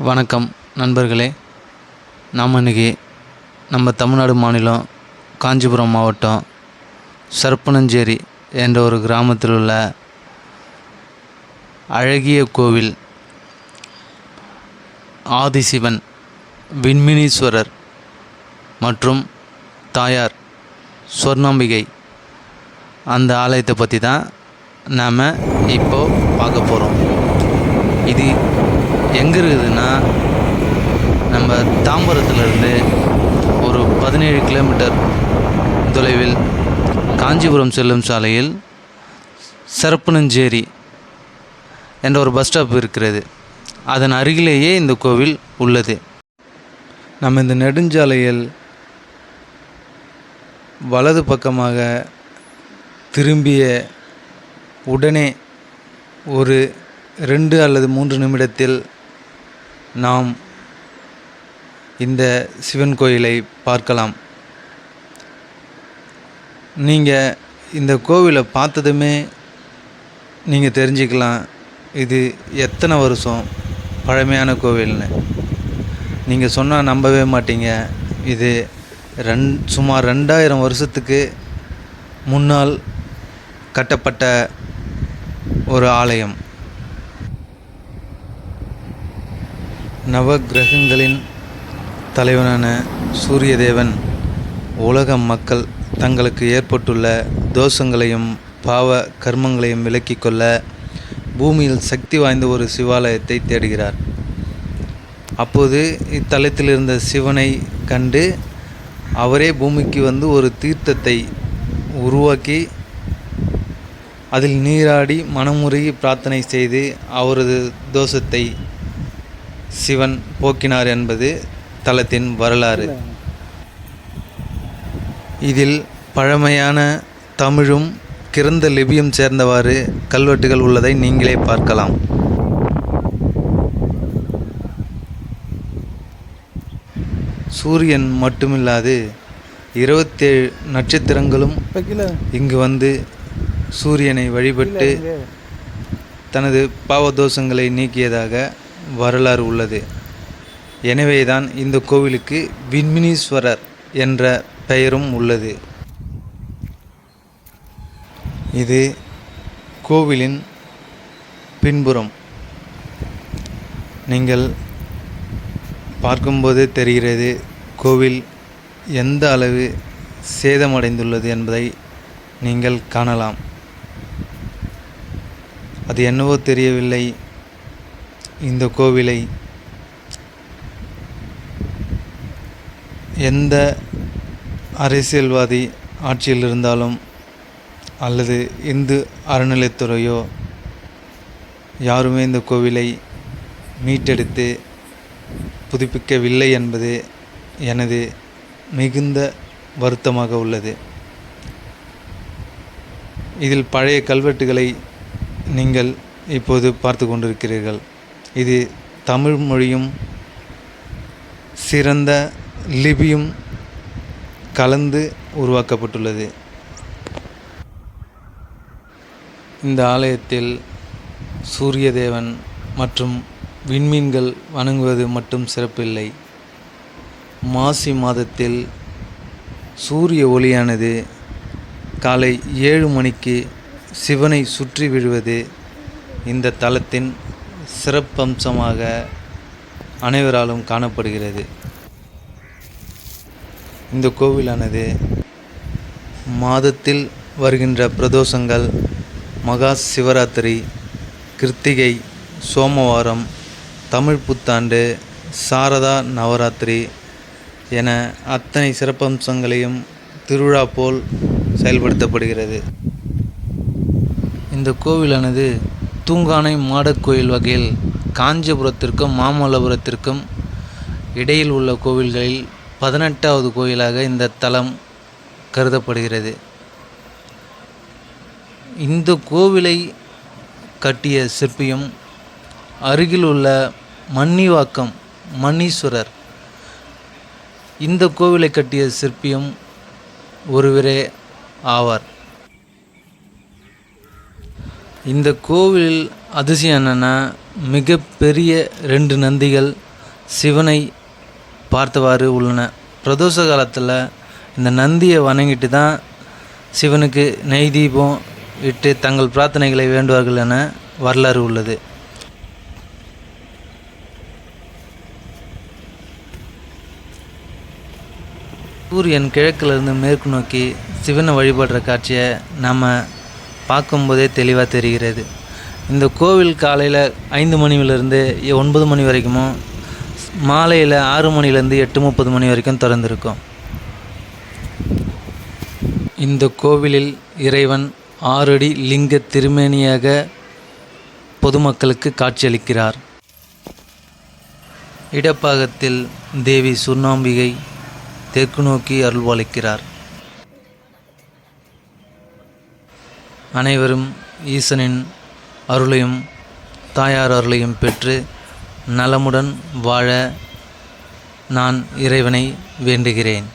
வணக்கம் நண்பர்களே. நாம் இன்றைக்கி நம்ம தமிழ்நாடு மாநிலம் காஞ்சிபுரம் மாவட்டம் சரப்பனஞ்சேரி என்ற ஒரு கிராமத்தில் உள்ள அழகிய கோவில் ஆதிசிவன், விண்மினீஸ்வரர் மற்றும் தாயார் சொர்ணாம்பிகை அந்த ஆலயத்தை பற்றி தான் நாம் இப்போது பார்க்க போகிறோம். இது எங்கே இருக்குதுன்னா, நம்ம தாம்பரத்துலேருந்து ஒரு 17 கிலோமீட்டர் தொலைவில் காஞ்சிபுரம் செல்லும் சாலையில் சரப்பனஞ்சேரி என்ற ஒரு பஸ் ஸ்டாப் இருக்கிறது. அதன் அருகிலேயே இந்த கோவில் உள்ளது. நம்ம இந்த நெடுஞ்சாலையில் வலது பக்கமாக திரும்பிய உடனே ஒரு 2 அல்லது 3 நிமிடத்தில் நாம் இந்த சிவன் கோயிலை பார்க்கலாம். நீங்கள் இந்த கோவிலை பார்த்ததுமே நீங்கள் தெரிஞ்சுக்கலாம் இது எத்தனை வருஷம் பழமையான கோவில்னு. நீங்கள் சொன்னால் நம்பவே மாட்டீங்க. இது சுமார் 2000 வருஷத்துக்கு முன்னால் கட்டப்பட்ட ஒரு ஆலயம். நவகிரகங்களின் தலைவனான சூரிய தேவன் உலக மக்கள் தங்களுக்கு ஏற்பட்டுள்ள தோஷங்களையும் பாவ கர்மங்களையும் விலக்கிக் கொள்ள பூமியில் சக்தி வாய்ந்த ஒரு சிவாலயத்தை தேடுகிறார். அப்போது இத்தலத்தில் இருந்த சிவனை கண்டு அவரே பூமிக்கு வந்து ஒரு தீர்த்தத்தை உருவாக்கி அதில் நீராடி மனமுருகி பிரார்த்தனை செய்து அவரது தோஷத்தை சிவன் போக்கினார் என்பது தலத்தின் வரலாறு. இதில் பழமையான தமிழும் கிரந்த லிபியும் சேர்ந்தவாறு கல்வெட்டுகள் உள்ளதை நீங்களே பார்க்கலாம். சூரியன் மட்டுமில்லாது 27 நட்சத்திரங்களும் இங்கு வந்து சூரியனை வழிபட்டு தனது பாவதோஷங்களை நீக்கியதாக வரலாறு உள்ளது. எனவேதான் இந்த கோவிலுக்கு விண்மினீஸ்வரர் என்ற பெயரும் உள்ளது. இது கோவிலின் பின்புறம். நீங்கள் பார்க்கும்போது தெரிகிறது கோவில் எந்த அளவு சேதமடைந்துள்ளது என்பதை நீங்கள் காணலாம். அது என்னவோ தெரியவில்லை, இந்த கோவிலை எந்த அரசியல்வாதி ஆட்சியில் இருந்தாலும் அல்லது இந்து அறநிலைத்துறையோ யாருமே இந்த கோவிலை மீட்டெடுத்து புதுப்பிக்கவில்லை என்பது எனது மிகுந்த வருத்தமாக உள்ளது. இதில் பழைய கல்வெட்டுகளை நீங்கள் இப்போது பார்த்து கொண்டிருக்கிறீர்கள். இது தமிழ் மொழியும் சிறந்த லிபியும் கலந்து உருவாக்கப்பட்டுள்ளது. இந்த ஆலயத்தில் சூரிய தேவன் மற்றும் விண்மீன்கள் வணங்குவது மட்டும் சிறப்பில்லை. மாசி மாதத்தில் சூரிய ஒளியானது காலை 7 மணிக்கு சிவனை சுற்றி விழுவது இந்த தலத்தின் சிறப்பம்சமாக அனைவராலும் காணப்படுகிறது. இந்த கோவிலானது மாதத்தில் வருகின்ற பிரதோஷங்கள், மகா சிவராத்திரி, கிருத்திகை, சோமவாரம், தமிழ் புத்தாண்டு, சாரதா நவராத்திரி என அத்தனை சிறப்பம்சங்களையும் திருவிழா போல் செயல்படுத்தப்படுகிறது. இந்த கோவிலானது தூங்கானை மாடக்கோயில் வகையில் காஞ்சிபுரத்திற்கும் மாமல்லபுரத்திற்கும் இடையில் உள்ள கோவில்களில் 18வது கோயிலாக இந்த தலம் கருதப்படுகிறது. இந்த கோவிலை கட்டிய சிற்பியும் அருகில் உள்ள மன்னிவாக்கம் மன்னீஸ்வரர், இந்த கோவிலை கட்டிய சிற்பியும் ஒருவரே ஆவார். இந்த கோவில் அதிசயம் என்னென்னா, மிகப்பெரிய 2 நந்திகள், சிவனை பார்த்தவாறு உள்ளன. பிரதோஷ காலத்தில் இந்த நந்தியை வணங்கிட்டு தான் சிவனுக்கு நெய் தீபம் இட்டு தங்கள் பிரார்த்தனைகளை வேண்டுவார்கள் என வரலாறு உள்ளது. சூரியன் கிழக்கிலிருந்து மேற்கு நோக்கி சிவனை வழிபடுற காட்சியை நாம் பார்க்கும்போதே தெளிவாக தெரிகிறது. இந்த கோவில் காலையில் 5 மணியிலிருந்து 9 மணி வரைக்கும், மாலையில் 6 மணிலேருந்து 8:30 மணி வரைக்கும் திறந்திருக்கும். இந்த கோவிலில் இறைவன் 6 அடி லிங்க திருமேனியாக பொதுமக்களுக்கு காட்சியளிக்கிறார். இடப்பாகத்தில் தேவி சுர்ணாம்பிகை தெற்கு நோக்கி அருள்பாலிக்கிறார். அனைவரும் ஈசனின் அருளையும் தாயார் அருளையும் பெற்று நலமுடன் வாழ நான் இறைவனை வேண்டுகிறேன்.